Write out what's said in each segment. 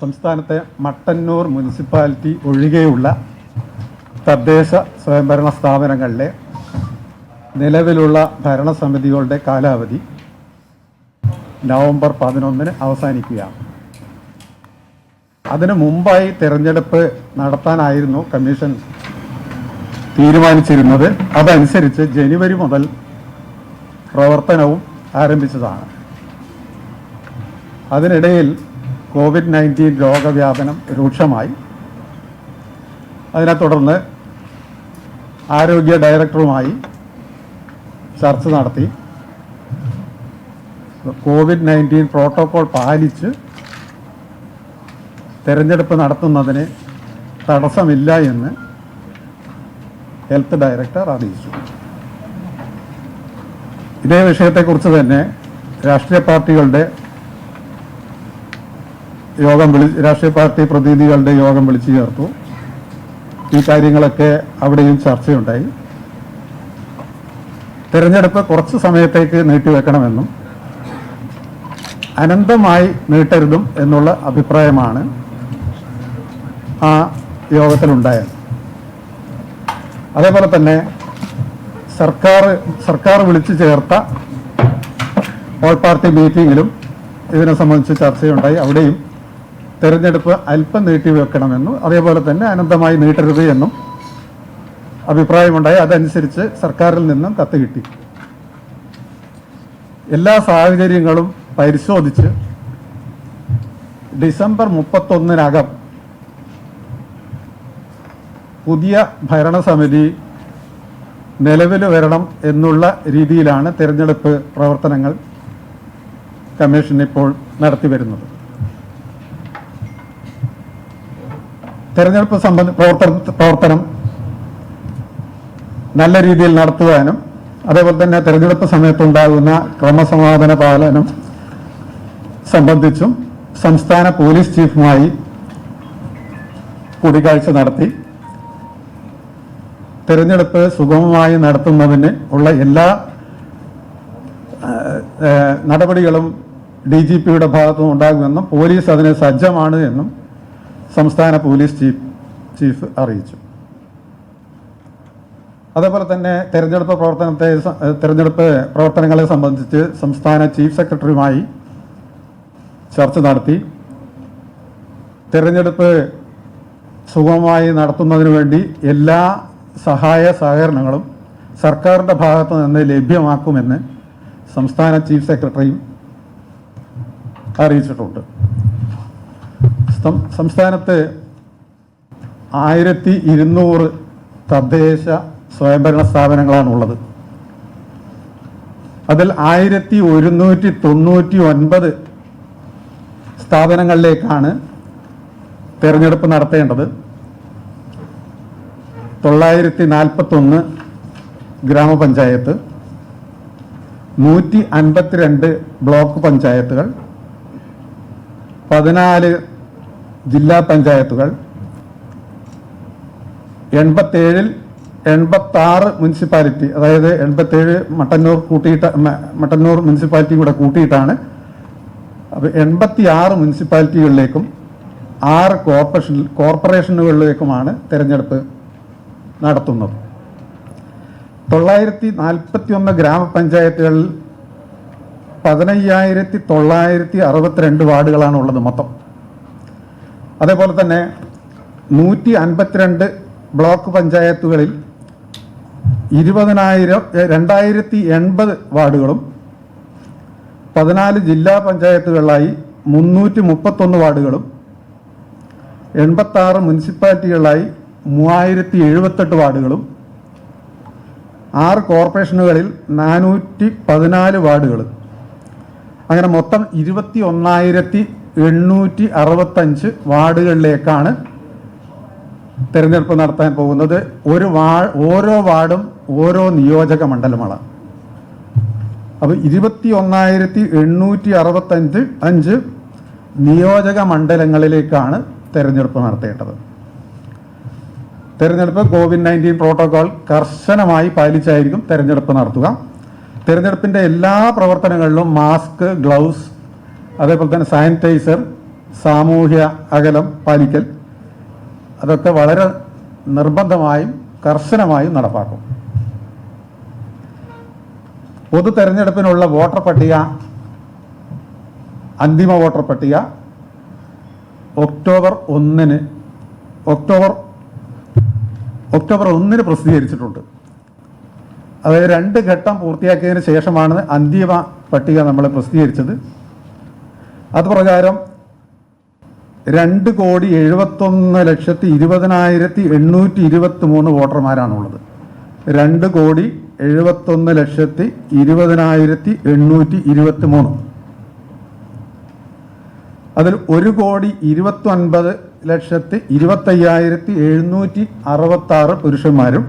സംസ്ഥാനത്തെ മട്ടന്നൂർ മുനിസിപ്പാലിറ്റി ഒഴികെയുള്ള തദ്ദേശ സ്വയംഭരണ സ്ഥാപനങ്ങളിലെ നിലവിലുള്ള ഭരണസമിതികളുടെ കാലാവധി നവംബർ 11 അവസാനിക്കുകയാണ്. അതിനു മുമ്പായി തെരഞ്ഞെടുപ്പ് നടത്താനായിരുന്നു കമ്മീഷൻ തീരുമാനിച്ചിരുന്നത്. അതനുസരിച്ച് ജനുവരി മുതൽ പ്രവർത്തനവും ആരംഭിച്ചതാണ്. അതിനിടയിൽ COVID-19 രോഗവ്യാപനം രൂക്ഷമായി. അതിനെ തുടർന്ന് ആരോഗ്യ ഡയറക്ടറുമായി ചർച്ച നടത്തി COVID-19 പ്രോട്ടോകോൾ പാലിച്ച് തെരഞ്ഞെടുപ്പ് നടത്തുന്നതിന് തടസ്സമില്ല എന്ന് ഹെൽത്ത് ഡയറക്ടർ അറിയിച്ചു. ഇതേ വിഷയത്തെക്കുറിച്ച് തന്നെ രാഷ്ട്രീയ പാർട്ടി പ്രതിനിധികളുടെ യോഗം വിളിച്ചു ചേർത്തു. ഈ കാര്യങ്ങളൊക്കെ അവിടെയും ചർച്ചയുണ്ടായി. തെരഞ്ഞെടുപ്പ് കുറച്ച് സമയത്തേക്ക് നീട്ടിവെക്കണമെന്നും അനന്തമായി നീട്ടരുതും എന്നുള്ള അഭിപ്രായമാണ് ആ യോഗത്തിലുണ്ടായത്. അതേപോലെ തന്നെ സർക്കാർ വിളിച്ചു ചേർത്ത ഓൾ പാർട്ടി മീറ്റിങ്ങിലും ഇതിനെ സംബന്ധിച്ച് ചർച്ചയുണ്ടായി. അവിടെയും തെരഞ്ഞെടുപ്പ് അല്പം നീട്ടിവെക്കണമെന്നും അതേപോലെ തന്നെ അനന്തമായി നീട്ടരുത് എന്നും അഭിപ്രായമുണ്ടായി. അതനുസരിച്ച് സർക്കാരിൽ നിന്നും കത്ത് കിട്ടി. എല്ലാ സാഹചര്യങ്ങളും പരിശോധിച്ച് ഡിസംബർ 31 പുതിയ ഭരണസമിതി നിലവിൽ വരണം എന്നുള്ള രീതിയിലാണ് തെരഞ്ഞെടുപ്പ് പ്രവർത്തനങ്ങൾ കമ്മീഷൻ ഇപ്പോൾ നടത്തി വരുന്നത്. തെരഞ്ഞെടുപ്പ് പ്രവർത്തനം നല്ല രീതിയിൽ നടത്തുവാനും അതേപോലെ തന്നെ തെരഞ്ഞെടുപ്പ് സമയത്തുണ്ടാകുന്ന ക്രമസമാധാന പാലനം സംബന്ധിച്ചും സംസ്ഥാന പോലീസ് ചീഫുമായി കൂടിക്കാഴ്ച നടത്തി തെരഞ്ഞെടുപ്പ് സുഗമമായി നടത്തുന്നതിന് ഉള്ള എല്ലാ നടപടികളും DGPയുടെ ഭാഗത്തുനിന്ന് ഉണ്ടാകുമെന്നും പോലീസ് അതിന് സജ്ജമാണ് എന്നും സംസ്ഥാന പോലീസ് ചീഫ് അറിയിച്ചു. അതേപോലെ തന്നെ തെരഞ്ഞെടുപ്പ് പ്രവർത്തനങ്ങളെ സംബന്ധിച്ച് സംസ്ഥാന ചീഫ് സെക്രട്ടറിയുമായി ചർച്ച നടത്തി തെരഞ്ഞെടുപ്പ് സുഗമമായി നടത്തുന്നതിന് വേണ്ടി എല്ലാ സഹായ സഹകരണങ്ങളും സർക്കാരിൻ്റെ ഭാഗത്തു നിന്ന് ലഭ്യമാക്കുമെന്ന് സംസ്ഥാന ചീഫ് സെക്രട്ടറിയും അറിയിച്ചിട്ടുണ്ട്. സംസ്ഥാനത്ത് 1200 തദ്ദേശ സ്വയംഭരണ സ്ഥാപനങ്ങളാണുള്ളത്. അതിൽ 1199 സ്ഥാപനങ്ങളിലേക്കാണ് തെരഞ്ഞെടുപ്പ് നടത്തേണ്ടത്. 941 ഗ്രാമപഞ്ചായത്ത്, 152 ബ്ലോക്ക് പഞ്ചായത്തുകൾ, 14 ജില്ലാ പഞ്ചായത്തുകൾ, 86 മുനിസിപ്പാലിറ്റി, അതായത് 87 മട്ടന്നൂർ മുനിസിപ്പാലിറ്റി കൂടെ കൂട്ടിയിട്ടാണ്. അപ്പോൾ 86 മുനിസിപ്പാലിറ്റികളിലേക്കും 6 കോർപ്പറേഷനുകളിലേക്കുമാണ് തെരഞ്ഞെടുപ്പ് നടത്തുന്നത്. 941 ഗ്രാമപഞ്ചായത്തുകളിൽ 15,962 വാർഡുകളാണ് ഉള്ളത് മൊത്തം. അതേപോലെ തന്നെ 152 ബ്ലോക്ക് പഞ്ചായത്തുകളിൽ 20,280 വാർഡുകളും 14 ജില്ലാ പഞ്ചായത്തുകളിലായി 331 വാർഡുകളും 86 മുനിസിപ്പാലിറ്റികളിലായി 3078 വാർഡുകളും 6 കോർപ്പറേഷനുകളിൽ 414 വാർഡുകളും, അങ്ങനെ മൊത്തം 21,865 വാർഡുകളിലേക്കാണ് തെരഞ്ഞെടുപ്പ് നടത്താൻ പോകുന്നത്. ഓരോ വാർഡും ഓരോ നിയോജക മണ്ഡലമാണ്. അപ്പോൾ 21,865 നിയോജക മണ്ഡലങ്ങളിലേക്കാണ് തെരഞ്ഞെടുപ്പ് നടത്തേണ്ടത്. തെരഞ്ഞെടുപ്പ് COVID-19 പ്രോട്ടോകോൾ കർശനമായി പാലിച്ചായിരിക്കും തെരഞ്ഞെടുപ്പ് നടത്തുക. തെരഞ്ഞെടുപ്പിൻ്റെ എല്ലാ പ്രവർത്തനങ്ങളിലും മാസ്ക്, ഗ്ലൗസ്, അതേപോലെ തന്നെ സാനിറ്റൈസർ സാമൂഹ്യ അകലം പാലിക്കൽ, അതൊക്കെ വളരെ നിർബന്ധമായും കർശനമായും നടപ്പാക്കും. പൊതു തെരഞ്ഞെടുപ്പിനുള്ള വോട്ടർ പട്ടിക, അന്തിമ വോട്ടർ പട്ടിക ഒക്ടോബർ 1 പ്രസിദ്ധീകരിച്ചിട്ടുണ്ട്. അതായത് 2 ഘട്ടം പൂർത്തിയാക്കിയതിന് ശേഷമാണ് അന്തിമ പട്ടിക നമ്മൾ പ്രസിദ്ധീകരിച്ചത്. അതുപ്രകാരം 2,71,20,823 വോട്ടർമാരാണുള്ളത്. 2,71,20,823. അതിൽ 1,29,25,766 പുരുഷന്മാരും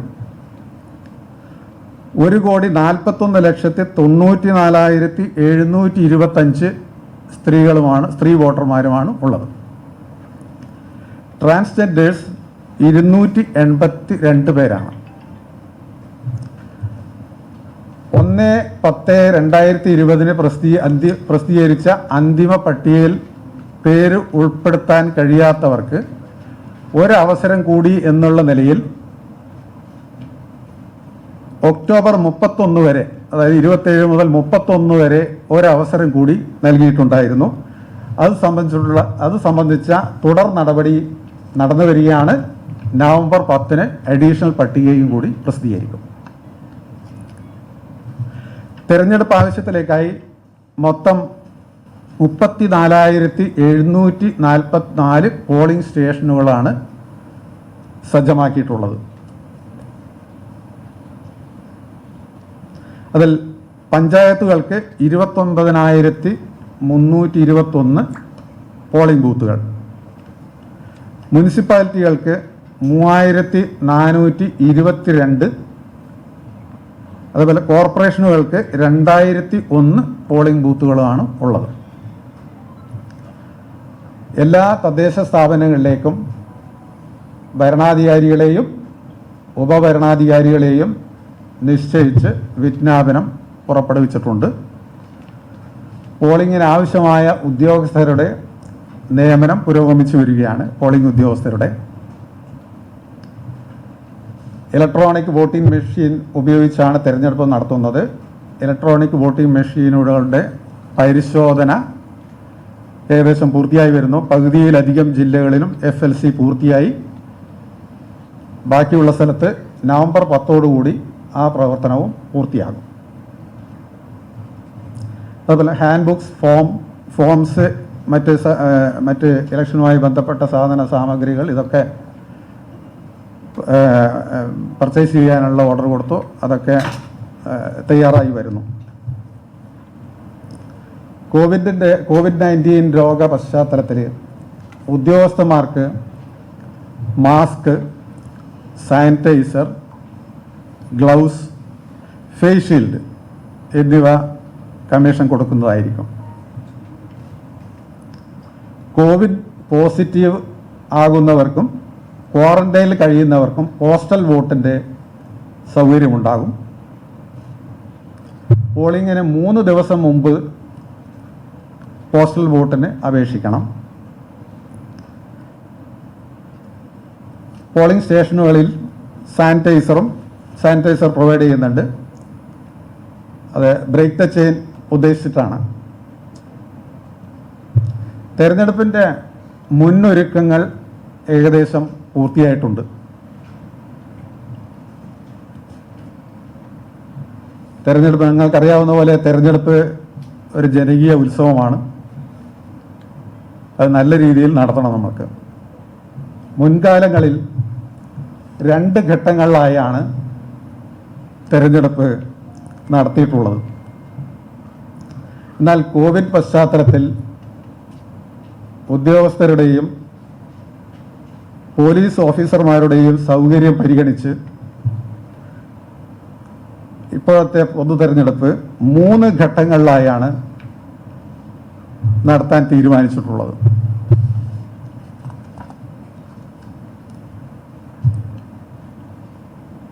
1,41,94,725 സ്ത്രീ വോട്ടർമാരുമാണ് ഉള്ളത്. ട്രാൻസ്ജെൻഡേഴ്സ് 282 പേരാണ്. 1/10/2020 പ്രസിദ്ധീകരിച്ച അന്തിമ പട്ടികയിൽ പേര് ഉൾപ്പെടുത്താൻ കഴിയാത്തവർക്ക് ഒരവസരം കൂടി എന്നുള്ള നിലയിൽ ഒക്ടോബർ 31 വരെ, അതായത് 27 മുതൽ 31 വരെ ഒരവസരം കൂടി നൽകിയിട്ടുണ്ടായിരുന്നു. അത് സംബന്ധിച്ച തുടർ നടപടി നടന്നു വരികയാണ്. നവംബർ 10 അഡീഷണൽ പട്ടികയും കൂടി പ്രസിദ്ധീകരിക്കും. തെരഞ്ഞെടുപ്പ് ആവശ്യത്തിലേക്കായി മൊത്തം 34,744 പോളിംഗ് സ്റ്റേഷനുകളാണ് സജ്ജമാക്കിയിട്ടുള്ളത്. അതിൽ പഞ്ചായത്തുകൾക്ക് 29,321 പോളിംഗ് ബൂത്തുകൾ, മുനിസിപ്പാലിറ്റികൾക്ക് 3,422, അതുപോലെ കോർപ്പറേഷനുകൾക്ക് 2,001 പോളിംഗ് ബൂത്തുകളാണ് ഉള്ളത്. എല്ലാ തദ്ദേശ സ്ഥാപനങ്ങളിലേക്കും ഭരണാധികാരികളെയും ഉപഭരണാധികാരികളെയും നിശ്ചയിച്ച് വിജ്ഞാപനം പുറപ്പെടുവിച്ചിട്ടുണ്ട്. പോളിംഗിന് ആവശ്യമായ ഉദ്യോഗസ്ഥരുടെ നിയമനം പുരോഗമിച്ചു വരികയാണ്. പോളിംഗ് ഉദ്യോഗസ്ഥരുടെ ഇലക്ട്രോണിക് വോട്ടിംഗ് മെഷീൻ ഉപയോഗിച്ചാണ് തെരഞ്ഞെടുപ്പ് നടത്തുന്നത്. ഇലക്ട്രോണിക് വോട്ടിംഗ് മെഷീനുകളുടെ പരിശോധന ഏകദേശം പൂർത്തിയായി വരുന്നു. പകുതിയിലധികം ജില്ലകളിലും FLC പൂർത്തിയായി. ബാക്കിയുള്ള സ്ഥലത്ത് നവംബർ 10 ആ പ്രവർത്തനവും പൂർത്തിയാകും. അതുപോലെ ഹാൻഡ് ബുക്സ്, ഫോംസ്, മറ്റ് ഇലക്ഷനുമായി ബന്ധപ്പെട്ട സാധന സാമഗ്രികൾ ഇതൊക്കെ പർച്ചേസ് ചെയ്യാനുള്ള ഓർഡർ കൊടുത്തു. അതൊക്കെ തയ്യാറായി വരുന്നു. COVID-19 രോഗ പശ്ചാത്തലത്തിൽ ഉദ്യോഗസ്ഥന്മാർക്ക് mask, sanitiser, gloves, face shield എന്നിവ കമ്മീഷൻ കൊടുക്കുന്നതായിരിക്കും. കോവിഡ് പോസിറ്റീവ് ആകുന്നവർക്കും ക്വാറന്റൈനിൽ കഴിയുന്നവർക്കും പോസ്റ്റൽ വോട്ടിൻ്റെ സൗകര്യമുണ്ടാകും. പോളിംഗിന് 3 ദിവസം മുമ്പ് പോസ്റ്റൽ വോട്ടിന് അപേക്ഷിക്കണം. പോളിംഗ് സ്റ്റേഷനുകളിൽ സാനിറ്റൈസർ പ്രൊവൈഡ് ചെയ്യുന്നുണ്ട്. അത് ബ്രേക്ക് ദ ചെയിൻ ഉദ്ദേശിച്ചിട്ടാണ്. തെരഞ്ഞെടുപ്പിൻ്റെ മുന്നൊരുക്കങ്ങൾ ഏകദേശം പൂർത്തിയായിട്ടുണ്ട്. തെരഞ്ഞെടുപ്പ് നിങ്ങൾക്കറിയാവുന്ന പോലെ തെരഞ്ഞെടുപ്പ് ഒരു ജനകീയ ഉത്സവമാണ്. അത് നല്ല രീതിയിൽ നടത്തണം. നമുക്ക് മുൻകാലങ്ങളിൽ 2 ഘട്ടങ്ങളിലായാണ് തെരഞ്ഞെടുപ്പ് നടത്തിയിട്ടുള്ളത്. എന്നാൽ കോവിഡ് പശ്ചാത്തലത്തിൽ ഉദ്യോഗസ്ഥരുടെയും പോലീസ് ഓഫീസർമാരുടെയും സൗകര്യം പരിഗണിച്ച് ഇപ്പോഴത്തെ പൊതു തെരഞ്ഞെടുപ്പ് 3 ഘട്ടങ്ങളിലായാണ് നടത്താൻ തീരുമാനിച്ചിട്ടുള്ളത്.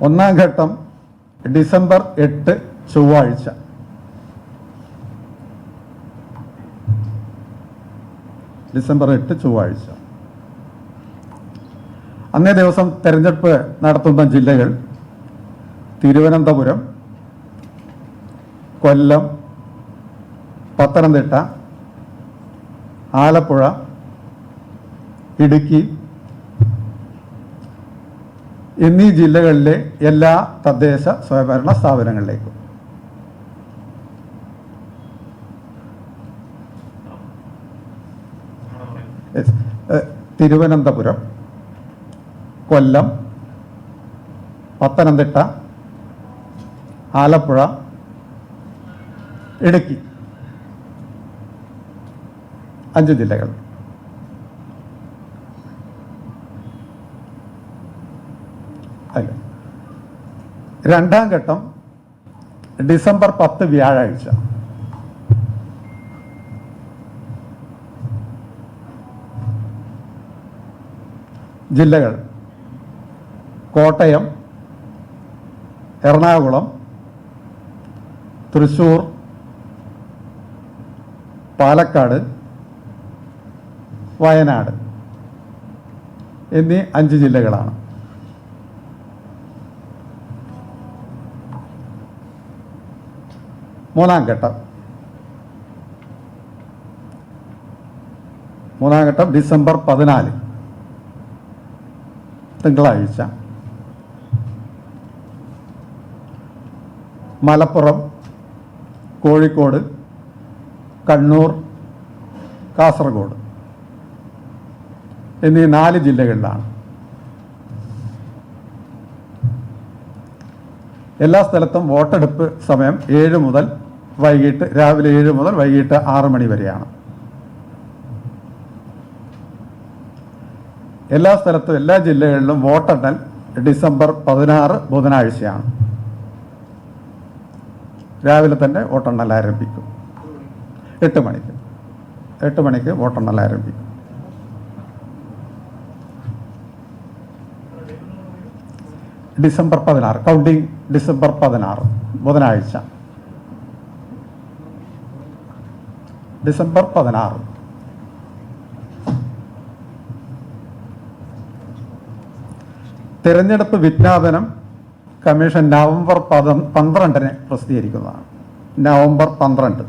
ഒന്നാം ഘട്ടം ഡിസംബർ 8 ചൊവ്വാഴ്ച. ഡിസംബർ 8 ചൊവ്വാഴ്ച. അന്നേ ദിവസം തെരഞ്ഞെടുപ്പ് നടത്തുന്ന ജില്ലകൾ തിരുവനന്തപുരം, കൊല്ലം, പത്തനംതിട്ട, ആലപ്പുഴ, ഇടുക്കി എന്നീ ജില്ലകളിലെ എല്ലാ തദ്ദേശ സ്വയംഭരണ സ്ഥാപനങ്ങളിലേക്കും. തിരുവനന്തപുരം, കൊല്ലം, പത്തനംതിട്ട, ആലപ്പുഴ, ഇടുക്കി 5 ജില്ലകൾ. അല്ല, രണ്ടാം ഘട്ടം ഡിസംബർ 10 വ്യാഴാഴ്ച. ജില്ലകൾ കോട്ടയം, എറണാകുളം, തൃശ്ശൂർ, പാലക്കാട്, വയനാട് എന്നീ 5 ജില്ലകളാണ്. മൂന്നാം ഘട്ടം ഡിസംബർ 14 തിങ്കളാഴ്ച. മലപ്പുറം, കോഴിക്കോട്, കണ്ണൂർ, കാസർഗോഡ് എന്നീ 4 ജില്ലകളിലാണ്. എല്ലാ സ്ഥലത്തും വോട്ടെടുപ്പ് സമയം രാവിലെ 7 മുതൽ വൈകിട്ട് 6 മണി വരെയാണ്. എല്ലാ സ്ഥലത്തും എല്ലാ ജില്ലകളിലും വോട്ടെണ്ണൽ ഡിസംബർ 16 ബുധനാഴ്ചയാണ്. രാവിലെ തന്നെ വോട്ടെണ്ണൽ ആരംഭിക്കും. 8 മണിക്ക് വോട്ടെണ്ണൽ ആരംഭിക്കും. ഡിസംബർ 16 കൗണ്ടിംഗ് ഡിസംബർ 16 ബുധനാഴ്ച. ഡിസംബർ 16. തിരഞ്ഞെടുപ്പ് വിജ്ഞാപനം കമ്മീഷൻ നവംബർ 12 പ്രസിദ്ധീകരിക്കുന്നതാണ്. നവംബർ 12.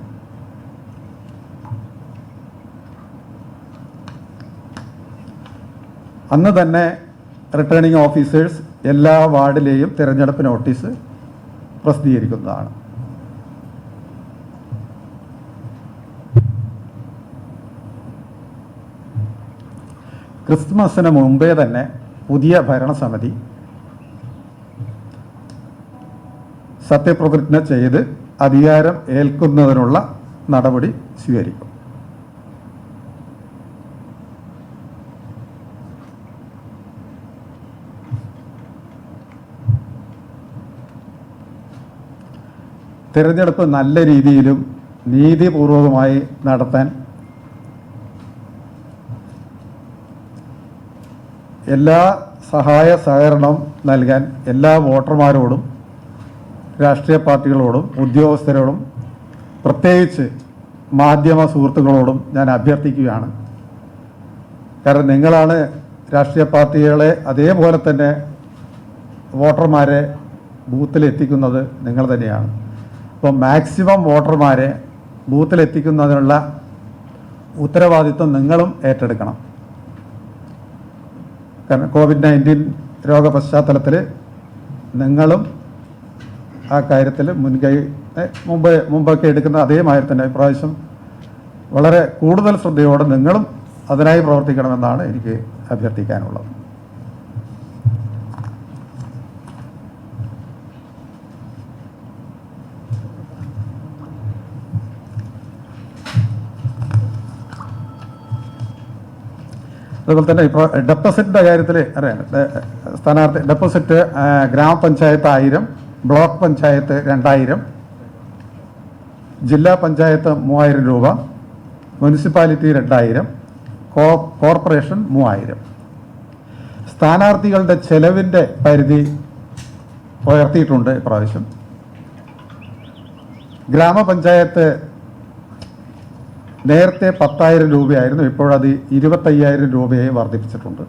അന്ന് തന്നെ റിട്ടേണിംഗ് ഓഫീസേഴ്സ് എല്ലാ വാർഡിലെയും തിരഞ്ഞെടുപ്പ് നോട്ടീസ് പ്രസിദ്ധീകരിക്കുന്നതാണ്. ക്രിസ്മസിന് മുമ്പേ തന്നെ പുതിയ ഭരണസമിതി സത്യപ്രതിജ്ഞ ചെയ്ത് അധികാരം ഏൽക്കുന്നതിനുള്ള നടപടി സ്വീകരിക്കും. തിരഞ്ഞെടുപ്പ് നല്ല രീതിയിലും നീതിപൂർവകമായി നടത്താൻ എല്ലാ സഹായ സഹകരണവും നൽകാൻ എല്ലാ വോട്ടർമാരോടും രാഷ്ട്രീയ പാർട്ടികളോടും ഉദ്യോഗസ്ഥരോടും പ്രത്യേകിച്ച് മാധ്യമ സുഹൃത്തുക്കളോടും ഞാൻ അഭ്യർത്ഥിക്കുകയാണ്. കാരണം നിങ്ങളാണ് രാഷ്ട്രീയ പാർട്ടികളെ അതേപോലെ തന്നെ വോട്ടർമാരെ ബൂത്തിലെത്തിക്കുന്നത് നിങ്ങൾ തന്നെയാണ്. അപ്പോൾ മാക്സിമം വോട്ടർമാരെ ബൂത്തിലെത്തിക്കുന്നതിനുള്ള ഉത്തരവാദിത്വം നിങ്ങളും ഏറ്റെടുക്കണം. കാരണം COVID-19 രോഗ പശ്ചാത്തലത്തിൽ നിങ്ങളും ആ കാര്യത്തിൽ മുമ്പൊക്കെ എടുക്കുന്ന അതേമാതിരി തന്നെ ഇപ്രാവശ്യം വളരെ കൂടുതൽ ശ്രദ്ധയോടെ നിങ്ങളും അതിനായി പ്രവർത്തിക്കണമെന്നാണ് എനിക്ക് അഭ്യർത്ഥിക്കാനുള്ളത്. അതുപോലെ തന്നെ ഇപ്പോൾ ഡെപ്പോസിറ്റിൻ്റെ കാര്യത്തിൽ അറിയാം. സ്ഥാനാർത്ഥി ഡെപ്പോസിറ്റ് ഗ്രാമപഞ്ചായത്ത് 1000, ബ്ലോക്ക് പഞ്ചായത്ത് 2000, ജില്ലാ പഞ്ചായത്ത് 3000 രൂപ, മുനിസിപ്പാലിറ്റി 2000, കോർപ്പറേഷൻ 3000. സ്ഥാനാർത്ഥികളുടെ ചെലവിൻ്റെ പരിധി ഉയർത്തിയിട്ടുണ്ട് ഇപ്രാവശ്യം. ഗ്രാമപഞ്ചായത്ത് നേരത്തെ 10,000 രൂപയായിരുന്നു, ഇപ്പോഴത് 25,000 രൂപയായി വർദ്ധിപ്പിച്ചിട്ടുണ്ട്.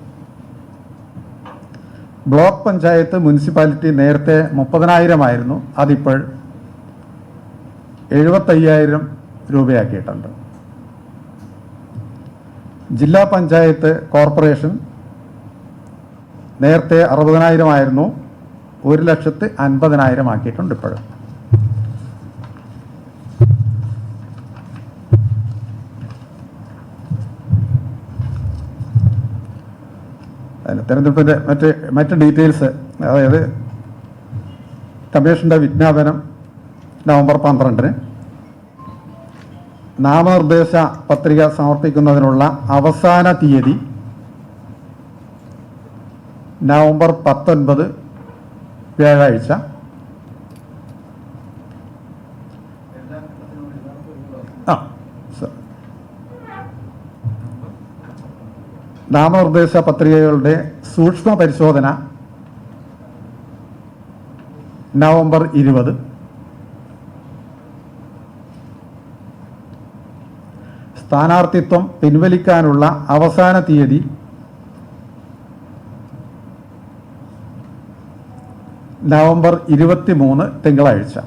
ബ്ലോക്ക് പഞ്ചായത്ത് മുനിസിപ്പാലിറ്റി നേരത്തെ 30,000 ആയിരുന്നു, അതിപ്പോൾ 75,000 രൂപയാക്കിയിട്ടുണ്ട്. ജില്ലാ പഞ്ചായത്ത് കോർപ്പറേഷൻ നേരത്തെ 60,000 ആയിരുന്നു, 1,50,000 ആക്കിയിട്ടുണ്ട് ഇപ്പോഴും. തെരഞ്ഞെടുപ്പിൻ്റെ മറ്റ് ഡീറ്റെയിൽസ്, അതായത് കമ്മീഷൻ്റെ വിജ്ഞാപനം നവംബർ 12-ന്, നാമനിർദ്ദേശ പത്രിക സമർപ്പിക്കുന്നതിനുള്ള അവസാന തീയതി നവംബർ 19 വ്യാഴാഴ്ച, നാമനിർദ്ദേശ പത്രികകളുടെ സൂക്ഷ്മ പരിശോധന നവംബർ 20, സ്ഥാനാർത്ഥിത്വം പിൻവലിക്കാനുള്ള അവസാന തീയതി നവംബർ 23 തിങ്കളാഴ്ച.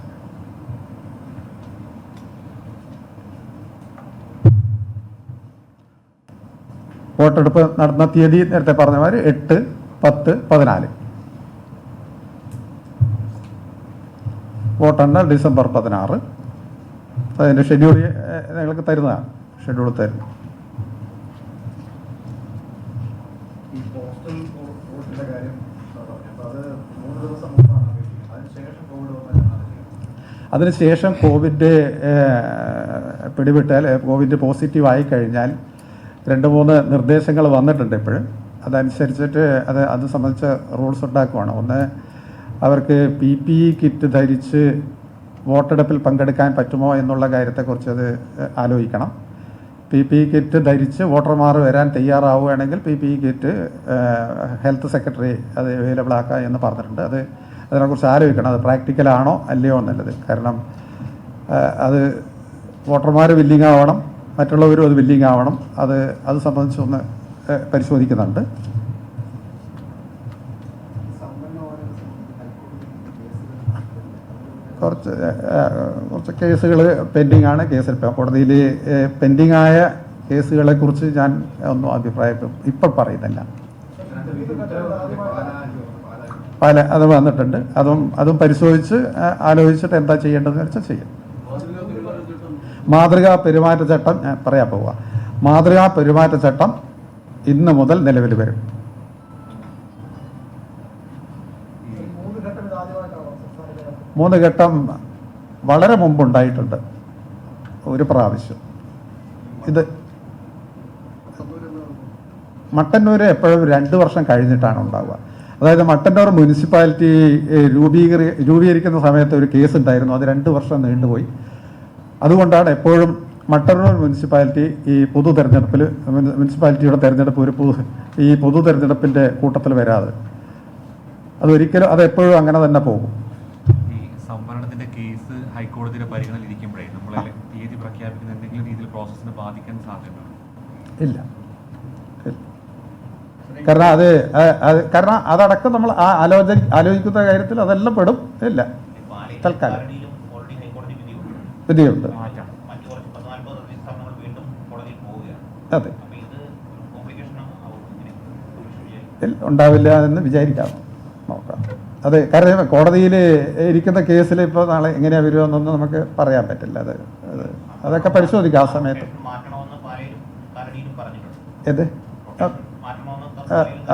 വോട്ടെടുപ്പ് നടന്ന തീയതി നേരത്തെ പറഞ്ഞമാതിരി 8, 10, 14. വോട്ടെണ്ണൽ ഡിസംബർ 16. അതിൻ്റെ ഷെഡ്യൂൾ ഞങ്ങൾക്ക് തരുന്നതാണ്, ഷെഡ്യൂൾ തരുന്നു. അതിനുശേഷം കോവിഡ് പിടിപെട്ടാൽ, കോവിഡ് പോസിറ്റീവ് ആയി കഴിഞ്ഞാൽ 2-3 നിർദ്ദേശങ്ങൾ വന്നിട്ടുണ്ട് ഇപ്പോഴും. അതനുസരിച്ചിട്ട് അത് സംബന്ധിച്ച റൂൾസ് ഉണ്ടാക്കുവാണ്. ഒന്ന്, അവർക്ക് PPE കിറ്റ് ധരിച്ച് വോട്ടെടുപ്പിൽ പങ്കെടുക്കാൻ പറ്റുമോ എന്നുള്ള കാര്യത്തെക്കുറിച്ച് അത് ആലോചിക്കണം. PPE കിറ്റ് ധരിച്ച് വോട്ടർമാർ വരാൻ തയ്യാറാവുകയാണെങ്കിൽ PPE കിറ്റ് ഹെൽത്ത് സെക്രട്ടറി അത് അവൈലബിൾ ആക്കുക എന്ന് പറഞ്ഞിട്ടുണ്ട്. അതിനെക്കുറിച്ച് ആലോചിക്കണം, അത് പ്രാക്ടിക്കലാണോ അല്ലയോ എന്നുള്ളത്. കാരണം അത് വോട്ടർമാർ വില്ലിങ് ആവണം, മറ്റുള്ളവരും അത് വില്ലിങ് ആവണം. അത് സംബന്ധിച്ചൊന്ന് പരിശോധിക്കുന്നുണ്ട്. കുറച്ച് കേസുകൾ പെൻഡിങ് ആണ്. കേസിൽ കോടതിയിൽ പെൻഡിങ് ആയ കേസുകളെക്കുറിച്ച് ഞാൻ ഒന്നും അഭിപ്രായം ഇപ്പോൾ പറയുന്നില്ല. അത് വന്നിട്ടുണ്ട്, അതും പരിശോധിച്ച് ആലോചിച്ചിട്ട് എന്താ ചെയ്യേണ്ടതെന്ന് വെച്ചാൽ ചെയ്യും. മാതൃകാ പെരുമാറ്റച്ചട്ടം ഞാൻ പറയാൻ പോവുക. മാതൃകാ പെരുമാറ്റച്ചട്ടം ഇന്ന് മുതൽ നിലവിൽ വരും. മൂന്ന് ഘട്ടം വളരെ മുമ്പുണ്ടായിട്ടുണ്ട് ഒരു പ്രാവശ്യം. ഇത് മട്ടന്നൂർ എപ്പോഴും 2 വർഷം കഴിഞ്ഞിട്ടാണ് ഉണ്ടാവുക. അതായത് മട്ടന്നൂർ മുനിസിപ്പാലിറ്റി രൂപീകരിക്കുന്ന സമയത്ത് ഒരു കേസ് ഉണ്ടായിരുന്നു, അത് 2 വർഷം നീണ്ടുപോയി. അതുകൊണ്ടാണ് എപ്പോഴും മട്ടന്നൂർ മുനിസിപ്പാലിറ്റി ഈ പൊതു തെരഞ്ഞെടുപ്പിൽ, മുനിസിപ്പാലിറ്റിയുടെ തെരഞ്ഞെടുപ്പ് ഈ പൊതു തെരഞ്ഞെടുപ്പിൻ്റെ കൂട്ടത്തിൽ വരാതെ, അതെപ്പോഴും അങ്ങനെ തന്നെ പോകും. ഈ സംവരണത്തിന്റെ കേസ് ഹൈക്കോടതിയുടെ പരിഗണനയിൽ ഇരിക്കുമ്പോഴേ നമ്മൾ തീയതി പ്രഖ്യാപിക്കുന്ന എന്തെങ്കിലും രീതിയിൽ പ്രോസസ്സിനെ ബാധിക്കാൻ സാധ്യതയുണ്ടോ? ഇല്ല. കാരണം അതടക്കം നമ്മൾ ആലോചിക്കുന്ന കാര്യത്തിൽ അതെല്ലാം പെടും. ഇല്ല, തൽക്കാലം വിധിയുണ്ട്. അതെ, ഉണ്ടാവില്ല എന്ന് വിചാരിക്കാം, നോക്കാം. അതെ, കാരണം കോടതിയിൽ ഇരിക്കുന്ന കേസിൽ ഇപ്പോൾ നാളെ എങ്ങനെയാണ് വരുമെന്നൊന്നും നമുക്ക് പറയാൻ പറ്റില്ല. അതൊക്കെ പരിശോധിക്കാം ആ സമയത്ത്. ഏത്?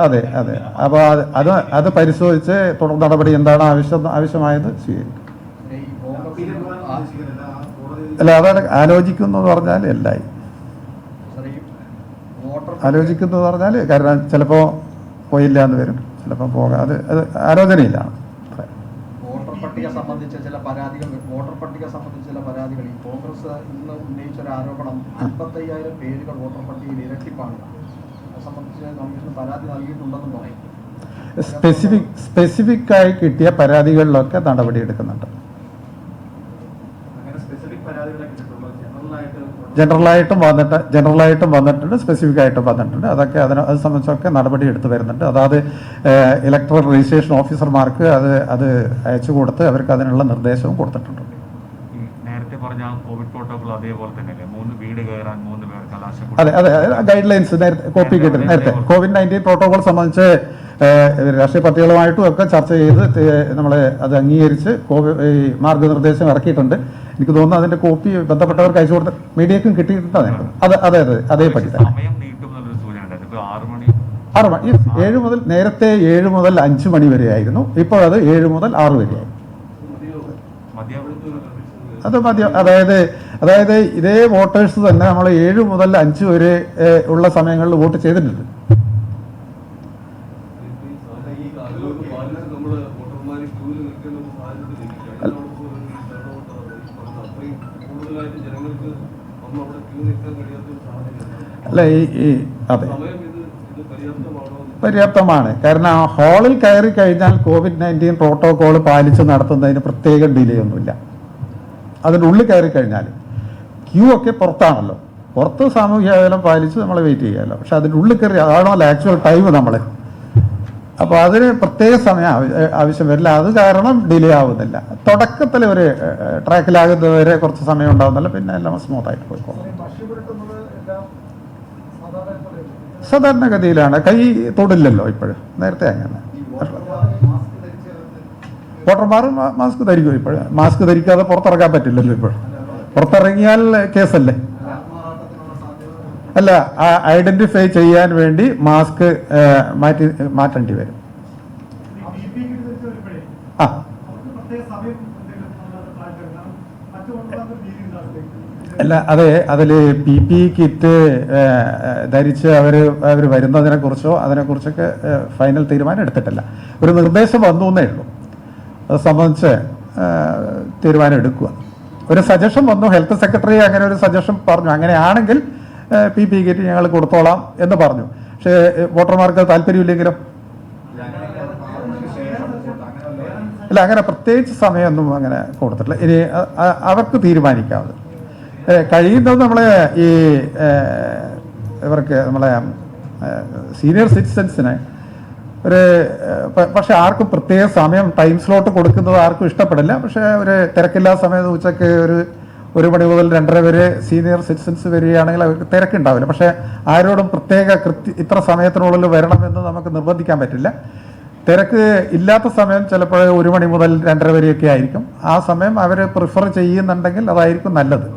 അതെ അതെ. അപ്പോൾ അത് പരിശോധിച്ച് തുടർ നടപടി എന്താണ് ആവശ്യമായത് സ്വീകരിക്കും. അല്ല, അതാണ് ആലോചിക്കുന്നു എന്ന് പറഞ്ഞാൽ എല്ലായി ആലോചിക്കുന്നു എന്ന് പറഞ്ഞാൽ, കാരണം ചിലപ്പോൾ പോയില്ല എന്ന് വരും, ചിലപ്പോൾ പോകാം. അത് ആലോചനയിലാണ്. വോട്ടർ പട്ടിക സംബന്ധിച്ച ചില പരാതികൾ ഈ കോൺഗ്രസ് ഇന്ന് ഉന്നയിച്ച ഒരു ആരോപണം 55,000 പേരുകൾ വോട്ടർ പട്ടികയിൽ ഇരട്ടിപ്പാണ്. അത് സംബന്ധിച്ച് കമ്മീഷൻ പരാതി നൽകിയിട്ടുണ്ടെന്ന് പറയും. സ്പെസിഫിക് ആയി കിട്ടിയ പരാതികളിലൊക്കെ നടപടി എടുക്കുന്നുണ്ട്. അങ്ങനെ സ്പെസിഫിക് പരാതികളെ കിട്ടുള്ളൂ. ജനറലായിട്ട് ജനറലായിട്ടും വന്നിട്ടുണ്ട്, സ്പെസിഫിക് ആയിട്ടും വന്നിട്ടുണ്ട്. അതൊക്കെ അത് സംബന്ധിച്ചൊക്കെ നടപടി എടുത്തു വരുന്നുണ്ട്. അതായത് ഇലക്ട്രൽ രജിസ്ട്രേഷൻ ഓഫീസർമാർക്ക് അത് അയച്ചു കൊടുത്ത് അവർക്ക് അതിനുള്ള നിർദ്ദേശവും കൊടുത്തിട്ടുണ്ട്. നേരത്തെ പറഞ്ഞ കോവിഡ് പ്രോട്ടോകോൾ അതേപോലെ തന്നെയല്ലേ, 3 വീട് കയറാൻ 3 പേർ കലാശം. അതെ, ഗൈഡ് ലൈൻസ് കോപ്പി കിട്ടും. നേരത്തെ COVID-19 പ്രോട്ടോകോൾ സംബന്ധിച്ച് രാഷ്ട്രീയ പാർട്ടികളുമായിട്ടും ഒക്കെ ചർച്ച ചെയ്ത് നമ്മൾ അത് അംഗീകരിച്ച് ഈ മാർഗനിർദ്ദേശം ഇറക്കിയിട്ടുണ്ട്. എനിക്ക് തോന്നുന്നു അതിന്റെ കോപ്പി ബന്ധപ്പെട്ടവർക്ക് അയച്ചു കൊടുത്ത് മീഡിയക്കും കിട്ടിയിട്ടുണ്ട്. അതേപടി തന്നെ 6 മണി 7 മുതൽ നേരത്തെ 7 മുതൽ 5 മണി വരെ ആയിരുന്നു. ഇപ്പോൾ അത് 7 മുതൽ 6 വരെയായി. അത് മതിയോ? അതായത് ഇതേ വോട്ടേഴ്സ് തന്നെ നമ്മൾ 7 മുതൽ 5 വരെ ഉള്ള സമയങ്ങളിൽ വോട്ട് ചെയ്തിട്ടുണ്ട്. അല്ല അതെ, പര്യാപ്തമാണ്. കാരണം ഹാളിൽ കയറി കഴിഞ്ഞാൽ COVID-19 പ്രോട്ടോകോൾ പാലിച്ച് നടത്തുന്നതിന് പ്രത്യേക ഡിലേ ഒന്നുമില്ല. അതിൻ്റെ ഉള്ളിൽ കയറി കഴിഞ്ഞാൽ ക്യൂ ഒക്കെ പുറത്താണല്ലോ, പുറത്ത് സാമൂഹ്യ അകലം പാലിച്ച് നമ്മൾ വെയിറ്റ് ചെയ്യാമല്ലോ. പക്ഷെ അതിൻ്റെ ഉള്ളിൽ കയറി അതാണല്ലോ ആക്ച്വൽ ടൈം നമ്മൾ. അപ്പോൾ അതിന് പ്രത്യേക സമയം ആവശ്യം വരില്ല. അത് കാരണം ഡിലേ ആവുന്നില്ല. തുടക്കത്തിൽ ഒരു ട്രാക്കിലാകുന്നവരെ കുറച്ച് സമയം ഉണ്ടാവുന്നില്ല, പിന്നെ എല്ലാം സ്മൂത്തായിട്ട് പോയിക്കോളും. സാധാരണഗതിയിലാണ്. കൈ തൊടില്ലല്ലോ ഇപ്പോഴും, നേരത്തെ അങ്ങനെ. വോട്ടർമാർ മാസ്ക് ധരിക്കും. ഇപ്പോഴും മാസ്ക് ധരിക്കാതെ പുറത്തിറങ്ങാൻ പറ്റില്ലല്ലോ. ഇപ്പോഴും പുറത്തിറങ്ങിയാൽ കേസല്ലേ? അല്ല, ഐഡന്റിഫൈ ചെയ്യാൻ വേണ്ടി മാസ്ക് മാറ്റേണ്ടി വരും. അല്ല, അതിൽ PPE കിറ്റ് ധരിച്ച് അവർ വരുന്നതിനെ കുറിച്ചോ അതിനെക്കുറിച്ചൊക്കെ ഫൈനൽ തീരുമാനം എടുത്തിട്ടില്ല. ഒരു നിർദ്ദേശം വന്നു എന്നേ ഉള്ളൂ. അത് സംബന്ധിച്ച് തീരുമാനം എടുക്കുക. ഒരു സജഷൻ വന്നു, ഹെൽത്ത് സെക്രട്ടറി അങ്ങനെ ഒരു സജഷൻ പറഞ്ഞു, അങ്ങനെയാണെങ്കിൽ PPE കിറ്റ് ഞങ്ങൾ കൊടുത്തോളാം എന്ന് പറഞ്ഞു. പക്ഷേ വോട്ടർമാർക്ക് താല്പര്യമില്ലെങ്കിലും അല്ല, അങ്ങനെ പ്രത്യേകിച്ച് സമയമൊന്നും അങ്ങനെ കൊടുത്തിട്ടില്ല. ഇനി അവർക്ക് തീരുമാനിക്കാവുന്നത് കഴിയുന്നത് നമ്മളെ ഈ ഇവർക്ക് നമ്മളെ സീനിയർ സിറ്റിസൻസിന് പക്ഷെ ആർക്കും പ്രത്യേക സമയം ടൈം സ്ലോട്ട് കൊടുക്കുന്നത് ആർക്കും ഇഷ്ടപ്പെടില്ല. പക്ഷേ ഒരു തിരക്കില്ലാത്ത സമയത്ത് ഉച്ചയ്ക്ക് 1 മണി മുതൽ 2:30 വരെ സീനിയർ സിറ്റിസൻസ് വരികയാണെങ്കിൽ അവർക്ക് തിരക്കുണ്ടാവില്ല. പക്ഷേ ആരോടും പ്രത്യേക ഇത്ര സമയത്തിനുള്ളിൽ വരണമെന്ന് നമുക്ക് നിർബന്ധിക്കാൻ പറ്റില്ല. തിരക്ക് ഇല്ലാത്ത സമയം ചിലപ്പോൾ 1 മണി മുതൽ 2:30 വരെയൊക്കെ ആയിരിക്കും. ആ സമയം അവർ പ്രിഫർ ചെയ്യുന്നുണ്ടെങ്കിൽ അതായിരിക്കും നല്ലത്.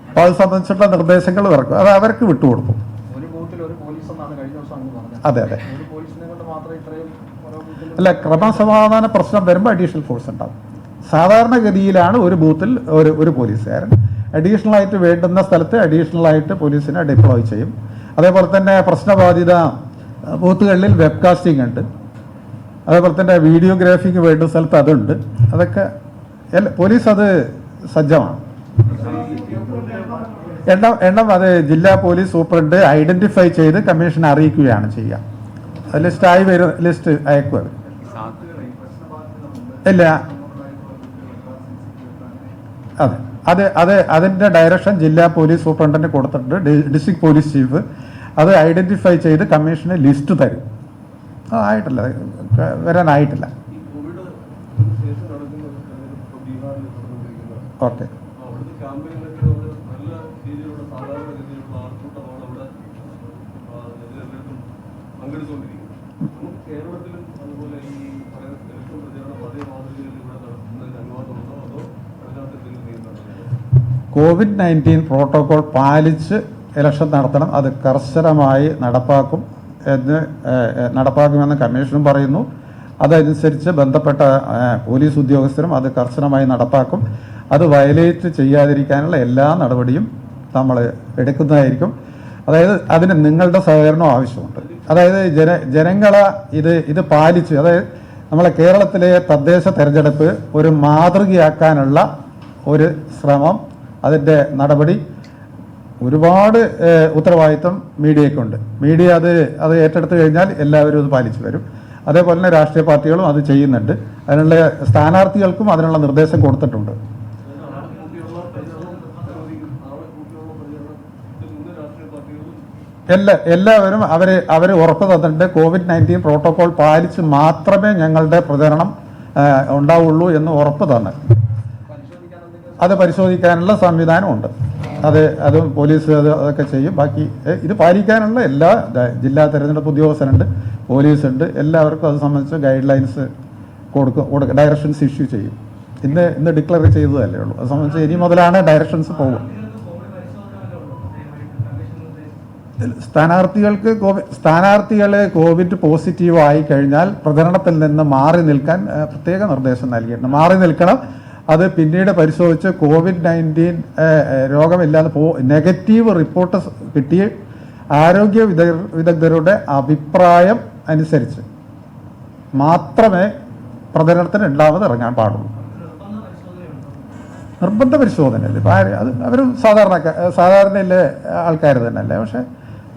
അപ്പോൾ അത് സംബന്ധിച്ചിട്ടുള്ള നിർദ്ദേശങ്ങൾ ഇറക്കും. അത് അവർക്ക് വിട്ടുകൊടുക്കും. അതെ. അല്ല, ക്രമസമാധാന പ്രശ്നം വരുമ്പോൾ അഡീഷണൽ ഫോഴ്സ് ഉണ്ടാവും. സാധാരണഗതിയിലാണ് ഒരു ബൂത്തിൽ ഒരു പോലീസുകാരൻ. അഡീഷണൽ ആയിട്ട് വേണ്ടുന്ന സ്ഥലത്ത് അഡീഷണൽ ആയിട്ട് പോലീസിനെ ഡിപ്ലോയ് ചെയ്യും. അതേപോലെ തന്നെ പ്രശ്നബാധിത ബൂത്തുകളിൽ വെബ്കാസ്റ്റിംഗ് ഉണ്ട്. അതേപോലെ തന്നെ വീഡിയോഗ്രാഫിക്ക് വേണ്ടുന്ന സ്ഥലത്ത് അതുണ്ട്. അതൊക്കെ പോലീസ് അത് സജ്ജമാണ്. എണ്ണം അത് ജില്ലാ പോലീസ് സൂപ്രണ്ട് ഐഡന്റിഫൈ ചെയ്ത് കമ്മീഷനെ അറിയിക്കുകയാണ് ചെയ്യുക. ലിസ്റ്റ് അയക്കുക. ഇല്ല, അതിന്റെ ഡയറക്ഷൻ ജില്ലാ പോലീസ് സൂപ്രണ്ടിന് കൊടുത്തിട്ടുണ്ട്. ഡിസ്ട്രിക്ട് പോലീസ് ചീഫ് അത് ഐഡന്റിഫൈ ചെയ്ത് കമ്മീഷന് ലിസ്റ്റ് തരും. ആയിട്ടില്ല, വരാനായിട്ടില്ല. ഓക്കെ. COVID-19 പ്രോട്ടോകോൾ പാലിച്ച് ഇലക്ഷൻ നടത്തണം. അത് കർശനമായി നടപ്പാക്കുമെന്ന് കമ്മീഷനും പറയുന്നു. അതനുസരിച്ച് ബന്ധപ്പെട്ട പോലീസ് ഉദ്യോഗസ്ഥരും അത് കർശനമായി നടപ്പാക്കും. അത് വയലേറ്റ് ചെയ്യാതിരിക്കാനുള്ള എല്ലാ നടപടിയും നമ്മൾ എടുക്കുന്നതായിരിക്കും. അതായത് അതിന് നിങ്ങളുടെ സഹകരണം ആവശ്യമുണ്ട്. അതായത് ജനങ്ങളെ ഇത് പാലിച്ച്, അതായത് നമ്മളെ കേരളത്തിലെ തദ്ദേശ തെരഞ്ഞെടുപ്പ് ഒരു മാതൃകയാക്കാനുള്ള ഒരു ശ്രമം, അതിൻ്റെ നടപടി, ഒരുപാട് ഉത്തരവാദിത്വം മീഡിയയ്ക്കുണ്ട്. മീഡിയ അത് ഏറ്റെടുത്തു കഴിഞ്ഞാൽ എല്ലാവരും അത് പാലിച്ചു വരും. അതേപോലെ തന്നെ രാഷ്ട്രീയ പാർട്ടികളും അത് ചെയ്യുന്നുണ്ട്. അതിനുള്ള സ്ഥാനാർത്ഥികൾക്കും അതിനുള്ള നിർദ്ദേശം കൊടുത്തിട്ടുണ്ട്. എല്ലാവരും അവർ ഉറപ്പ് തന്നിട്ടുണ്ട് COVID-19 പ്രോട്ടോകോൾ പാലിച്ച് മാത്രമേ ഞങ്ങളുടെ പ്രചരണം ഉണ്ടാവുള്ളൂ എന്ന് ഉറപ്പ് തന്നെ. അത് പരിശോധിക്കാനുള്ള സംവിധാനമുണ്ട്. അത് പോലീസ് അതൊക്കെ ചെയ്യും. ബാക്കി ഇത് പാലിക്കാനുള്ള എല്ലാ ജില്ലാ തെരഞ്ഞെടുപ്പ് ഉദ്യോഗസ്ഥരുണ്ട്, പോലീസുണ്ട്, എല്ലാവർക്കും അത് സംബന്ധിച്ച് ഗൈഡ് ലൈൻസ് കൊടുക്കുക, ഡയറക്ഷൻസ് ഇഷ്യൂ ചെയ്യും. ഇന്ന് ഡിക്ലെയർ ചെയ്തതല്ലേ ഉള്ളൂ. അത് സംബന്ധിച്ച് ഇനി മുതലാണ് ഡയറക്ഷൻസ് പോകും. സ്ഥാനാർത്ഥികൾ കോവിഡ് പോസിറ്റീവ് ആയി കഴിഞ്ഞാൽ പ്രചരണത്തിൽ നിന്ന് മാറി നിൽക്കാൻ പ്രത്യേക നിർദ്ദേശം നൽകിയിട്ടുണ്ട്. മാറി നിൽക്കണം. അത് പിന്നീട് പരിശോധിച്ച് COVID-19 രോഗമില്ലാതെ നെഗറ്റീവ് റിപ്പോർട്ട് കിട്ടിയ ആരോഗ്യ വിദഗ്ധരുടെ അഭിപ്രായം അനുസരിച്ച് മാത്രമേ പ്രചരണത്തിന് രണ്ടാമത് ഇറങ്ങാൻ പാടുള്ളൂ. നിർബന്ധ പരിശോധനയല്ലേ. ഇപ്പം അത് അവർ സാധാരണയിലെ ആൾക്കാർ തന്നെയല്ലേ. പക്ഷേ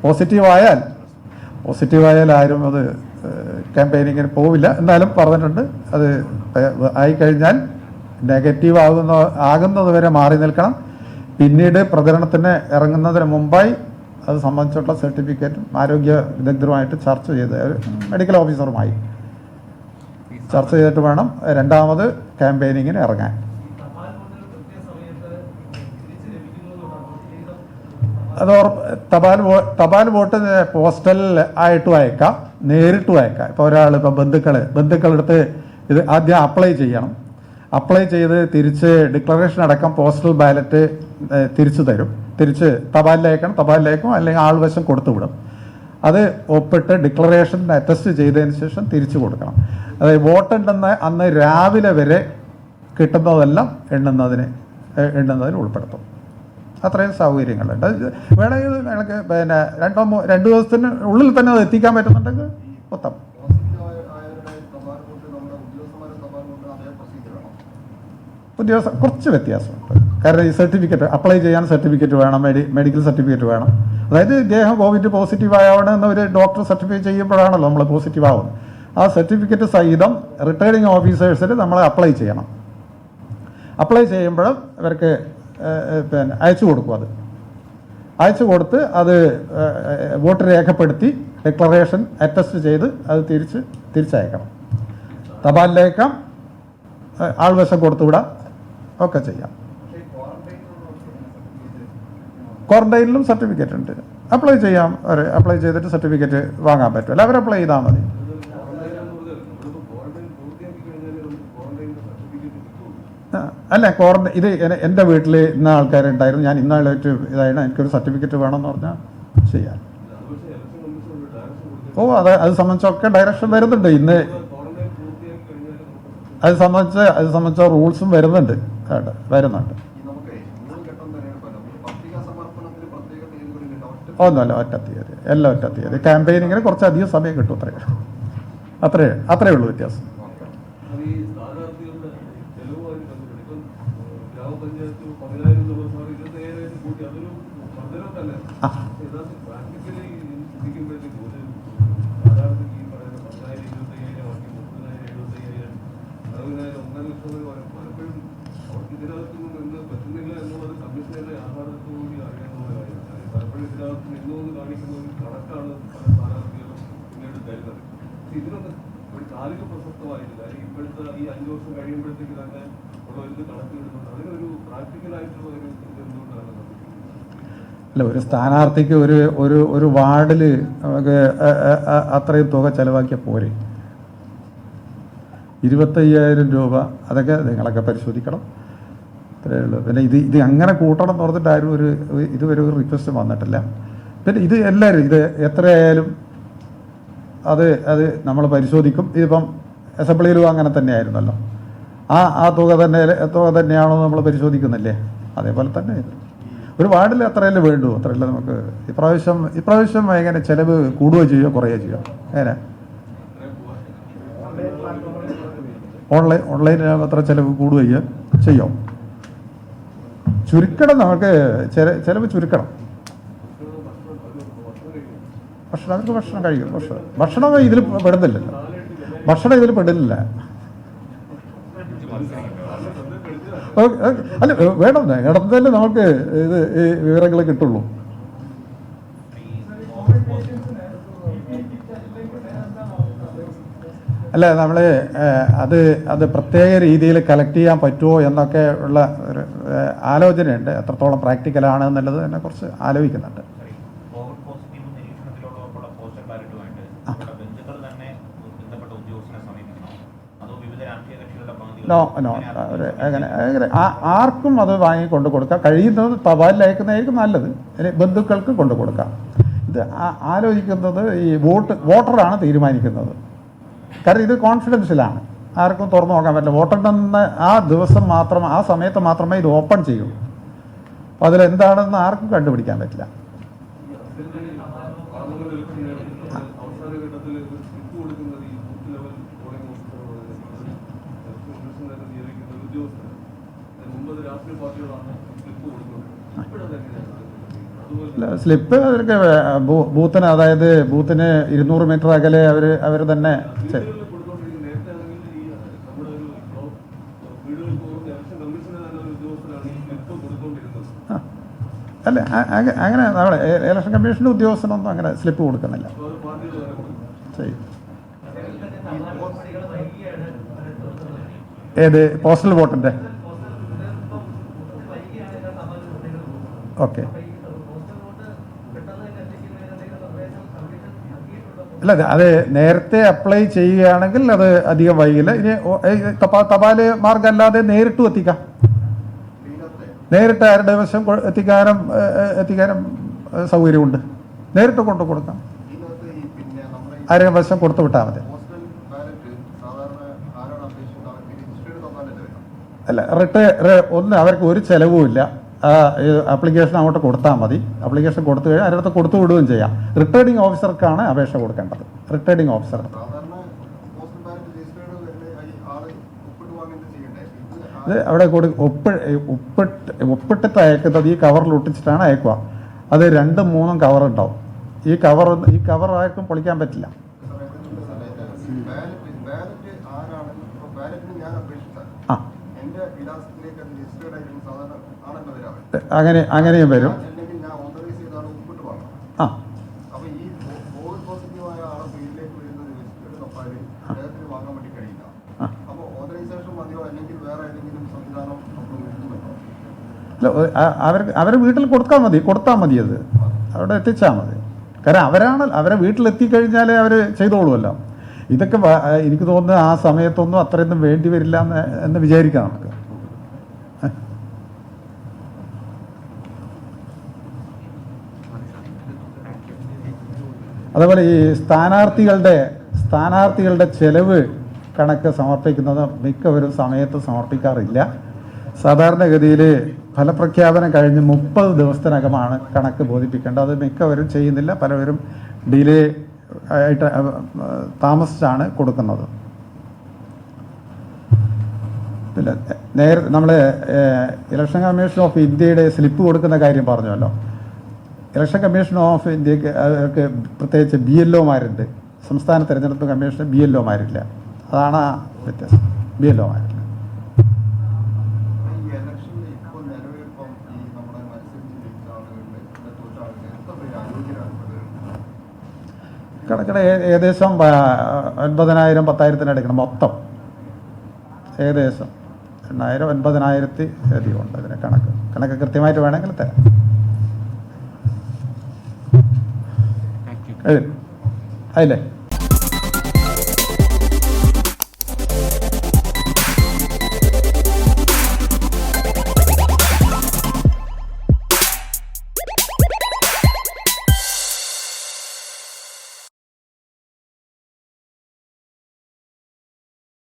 പോസിറ്റീവായാൽ ആരും അത് ക്യാമ്പയിനിങ്ങിന് പോവില്ല. എന്നാലും പറഞ്ഞിട്ടുണ്ട്, അത് ആയിക്കഴിഞ്ഞാൽ നെഗറ്റീവ് ആകുന്നത് വരെ മാറി നിൽക്കണം. പിന്നീട് പ്രചരണത്തിന് ഇറങ്ങുന്നതിന് മുമ്പായി അത് സംബന്ധിച്ചുള്ള സർട്ടിഫിക്കറ്റും ആരോഗ്യ വിദഗ്ധരുമായിട്ട് ചർച്ച ചെയ്ത്, മെഡിക്കൽ ഓഫീസറുമായി ചർച്ച ചെയ്തിട്ട് വേണം രണ്ടാമത് ക്യാമ്പയിനിങ്ങിന് ഇറങ്ങാൻ. അത് തപാൽ വോട്ട് പോസ്റ്റൽ ആയിട്ടും അയക്കാം, നേരിട്ടും അയക്കാം. ഇപ്പോൾ ഒരാൾ ബന്ധുക്കളെടുത്ത് ഇത് ആദ്യം അപ്ലൈ ചെയ്യണം. അപ്ലൈ ചെയ്ത് തിരിച്ച് ഡിക്ലറേഷൻ അടക്കം പോസ്റ്റൽ ബാലറ്റ് തിരിച്ചു തരും. തിരിച്ച് തപാലിലേക്കും അല്ലെങ്കിൽ ആൾവശം കൊടുത്തു വിടും. അത് ഒപ്പിട്ട് ഡിക്ലറേഷൻ അറ്റസ്റ്റ് ചെയ്തതിന് ശേഷം തിരിച്ചു കൊടുക്കണം. അതായത് വോട്ടുണ്ടെന്ന് അന്ന് രാവിലെ വരെ കിട്ടുന്നതെല്ലാം എണ്ണുന്നതിൽ ഉൾപ്പെടുത്തും. അത്രയും സൗകര്യങ്ങളുണ്ട്. വേണമെങ്കിൽ നിങ്ങൾക്ക് 2 ദിവസത്തിന് ഉള്ളിൽ തന്നെ അത് എത്തിക്കാൻ പറ്റുന്നുണ്ടെങ്കിൽ ഉത്തമം. കുറച്ച് വ്യത്യാസമുണ്ട്. കാരണം ഈ സർട്ടിഫിക്കറ്റ് അപ്ലൈ ചെയ്യാൻ സർട്ടിഫിക്കറ്റ് വേണം, മെഡിക്കൽ സർട്ടിഫിക്കറ്റ് വേണം. അതായത് ഇദ്ദേഹം കോവിഡ് പോസിറ്റീവ് ആവണമെന്ന് ഒരു ഡോക്ടർ സർട്ടിഫൈ ചെയ്യുമ്പോഴാണല്ലോ നമ്മൾ പോസിറ്റീവ് ആവുന്നത്. ആ സർട്ടിഫിക്കറ്റ് സഹിതം റിട്ടേണിംഗ് ഓഫീസേഴ്സിന് നമ്മൾ അപ്ലൈ ചെയ്യണം. അപ്ലൈ ചെയ്യുമ്പോഴും ഇവർക്ക് അയച്ചു കൊടുക്കും. അയച്ചു കൊടുത്ത് അത് വോട്ട് രേഖപ്പെടുത്തി ഡിക്ലറേഷൻ അറ്റസ്റ്റ് ചെയ്ത് അത് തിരിച്ചയക്കണം. തപാലിലേക്കാം, ആൾവശം കൊടുത്തുവിടാം, ഒക്കെ ചെയ്യാം. ക്വാറന്റൈനിലും സർട്ടിഫിക്കറ്റ് ഉണ്ട്. അപ്ലൈ ചെയ്യാം. അപ്ലൈ ചെയ്തിട്ട് സർട്ടിഫിക്കറ്റ് വാങ്ങാൻ പറ്റുമല്ലോ. അവർ അപ്ലൈ ചെയ്താൽ മതി. അല്ല, ഇത് എൻ്റെ വീട്ടിൽ ഇന്ന ആൾക്കാരുണ്ടായിരുന്നു, ഞാൻ ഇന്നാളായിട്ട് ഇതായിരുന്നു, എനിക്കൊരു സർട്ടിഫിക്കറ്റ് വേണമെന്ന് പറഞ്ഞാൽ ചെയ്യാം. അത് സംബന്ധിച്ചൊക്കെ ഡയറക്ഷൻ വരുന്നുണ്ട്. ഇന്ന് അത് സംബന്ധിച്ച റൂൾസും വരുന്നുണ്ട്. ഒന്നുമല്ല, ഒറ്റ തീയതി, എല്ലാം ഒറ്റ തീയതി. ക്യാമ്പയിനിങ്ങിന് കുറച്ചധികം സമയം കിട്ടും. അത്രയേ ഉള്ളൂ വ്യത്യാസം. അല്ല, ഒരു സ്ഥാനാർത്ഥിക്ക് ഒരു വാർഡിൽ നമുക്ക് അത്രയും തുക ചെലവാക്കിയ പോരെ. 25,000 രൂപ, അതൊക്കെ നിങ്ങളൊക്കെ പരിശോധിക്കണം. അത്രയേ ഉള്ളൂ. പിന്നെ ഇത് അങ്ങനെ കൂട്ടണം എന്ന് പറഞ്ഞിട്ട് ആരും ഇതുവരെ ഒരു റിക്വസ്റ്റ് വന്നിട്ടില്ല. പിന്നെ ഇത് എല്ലാവരും ഇത് എത്രയായാലും അത് നമ്മൾ പരിശോധിക്കും. ഇതിപ്പം അസംബ്ലിയിലും അങ്ങനെ തന്നെയായിരുന്നല്ലോ. ആ തുക തന്നെയാണോ നമ്മൾ പരിശോധിക്കുന്നില്ലേ? അതേപോലെ തന്നെ ഒരു വാർഡിൽ അത്രയല്ലേ വേണ്ടൂ, അത്രയല്ലേ നമുക്ക്. ഇപ്രാവശ്യം എങ്ങനെ ചിലവ് കൂടുകയോ ചെയ്യുകയോ കുറയുകയോ ചെയ്യുമോ? എങ്ങനെ ഓൺലൈനിൽ അത്ര ചിലവ് കൂടുകയോ ചെയ്യോ? ചുരുക്കണം, നമുക്ക് ചിലവ് ചുരുക്കണം. അവർക്ക് ഭക്ഷണം കഴിക്കും. ഭക്ഷണം ഇതിൽ പെടുന്നില്ലല്ലോ. അല്ല, വേണം. ഇടത്തല്ലേ നമുക്ക് ഈ വിവരങ്ങൾ കിട്ടുള്ളൂ. അല്ല നമ്മൾ അത് പ്രത്യേക രീതിയിൽ കളക്ട് ചെയ്യാൻ പറ്റുമോ എന്നൊക്കെ ഉള്ള ഒരു ആലോചനയുണ്ട്. എത്രത്തോളം പ്രാക്ടിക്കലാണ് എന്നുള്ളത് തന്നെ കുറച്ച് ആലോചിക്കുന്നുണ്ട്. നോ അങ്ങനെ ആർക്കും അത് വാങ്ങിക്കൊണ്ട് കൊടുക്കാം. കഴിയുന്നത് തപാലിൽ അയക്കുന്നതായിരിക്കും നല്ലത്. ബന്ധുക്കൾക്ക് കൊണ്ടു കൊടുക്കാം. ഇത് ആലോചിക്കുന്നത് ഈ വോട്ടറാണ് തീരുമാനിക്കുന്നത്. കാരണം ഇത് കോൺഫിഡൻഷ്യലാണ്, ആർക്കും തുറന്നു നോക്കാൻ പറ്റില്ല. വോട്ടെണ്ണുന്ന ആ ദിവസം മാത്രം, ആ സമയത്ത് മാത്രമേ ഇത് ഓപ്പൺ ചെയ്യൂ. അപ്പോൾ അതിലെന്താണെന്ന് ആർക്കും കണ്ടുപിടിക്കാൻ പറ്റില്ല. സ്ലിപ്പ് അവർക്ക് ബൂത്തിന്, അതായത് ബൂത്തിന് 200 മീറ്റർ അകലെ അവർ തന്നെ അല്ല അങ്ങനെ നമ്മുടെ ഇലക്ഷൻ കമ്മീഷൻ്റെ ഉദ്യോഗസ്ഥനൊന്നും അങ്ങനെ സ്ലിപ്പ് കൊടുക്കുന്നില്ല. ശരി, ഏത് പോസ്റ്റൽ വോട്ടിൻ്റെ? ഓക്കെ, അല്ല അത് നേരത്തെ അപ്ലൈ ചെയ്യുകയാണെങ്കിൽ അത് അധികം വൈകില്ല. ഇനി തപാൽ മാർഗം അല്ലാതെ നേരിട്ടും എത്തിക്കാം. നേരിട്ട് ആരുടെ വശം എത്തിക്കാനും സൗകര്യമുണ്ട്. നേരിട്ട് കൊണ്ടു കൊടുക്കാം. ആരെയും വശം കൊടുത്തു വിട്ടാൽ മതി. അല്ല ഒന്ന് അവർക്ക് ഒരു ചിലവുമില്ല. ആപ്ലിക്കേഷൻ അങ്ങോട്ട് കൊടുത്താൽ മതി. ആപ്ലിക്കേഷൻ കൊടുത്തു കഴിഞ്ഞാൽ അതിനകത്ത് കൊടുത്തു വിടുകയും ചെയ്യാം. റിട്ടേണിംഗ് ഓഫീസർക്കാണ് അപേക്ഷ കൊടുക്കേണ്ടത്. റിട്ടേണിംഗ് ഓഫീസർ ഇത് അവിടെ ഒപ്പിട്ടിട്ട് അയക്കുന്നത് ഈ കവറിൽ ഒട്ടിച്ചിട്ടാണ് അയക്കുക. അത് 2-3 കവർ ഉണ്ടാവും. ഈ കവർ ആർക്കും പൊളിക്കാൻ പറ്റില്ല. ആ, അങ്ങനെയും വരും. ആ, അവരെ വീട്ടിൽ കൊടുത്താൽ മതി. അത് അവിടെ എത്തിച്ചാൽ മതി. കാരണം അവരെ വീട്ടിലെത്തിക്കഴിഞ്ഞാൽ അവർ ചെയ്തോളുമല്ലോ. ഇതൊക്കെ എനിക്ക് തോന്നുന്നത് ആ സമയത്തൊന്നും അത്രയൊന്നും വേണ്ടി വരില്ല എന്ന് വിചാരിക്കാം നമുക്ക്. അതുപോലെ ഈ സ്ഥാനാർത്ഥികളുടെ ചെലവ് കണക്ക് സമർപ്പിക്കുന്നത് മിക്കവരും സമയത്ത് സമർപ്പിക്കാറില്ല. സാധാരണഗതിയിൽ ഫലപ്രഖ്യാപനം കഴിഞ്ഞ് 30 ദിവസത്തിനകമാണ് കണക്ക് ബോധിപ്പിക്കേണ്ടത്. അത് മിക്കവരും ചെയ്യുന്നില്ല. പലവരും ഡിലേ ആയിട്ട് താമസിച്ചാണ് കൊടുക്കുന്നത്. പിന്നെ നമ്മൾ ഇലക്ഷൻ കമ്മീഷൻ ഓഫ് ഇന്ത്യയുടെ സ്ലിപ്പ് കൊടുക്കുന്ന കാര്യം പറഞ്ഞല്ലോ. ഇലക്ഷൻ കമ്മീഷൻ ഓഫ് ഇന്ത്യക്ക് അവർക്ക് പ്രത്യേകിച്ച് BLOമാരുണ്ട്. സംസ്ഥാന തെരഞ്ഞെടുപ്പ് കമ്മീഷന് BLOമാരില്ല. അതാണ് ആ വ്യത്യാസം. BLOമാരില്ല. കണക്കിടെ ഏകദേശം 9,000-10,000 എടുക്കണം മൊത്തം. ഏകദേശം 8,000-9,000 അധികം ഉണ്ട് അതിന് കണക്ക് കൃത്യമായിട്ട് വേണമെങ്കിൽ തരാം. അതില്ലേ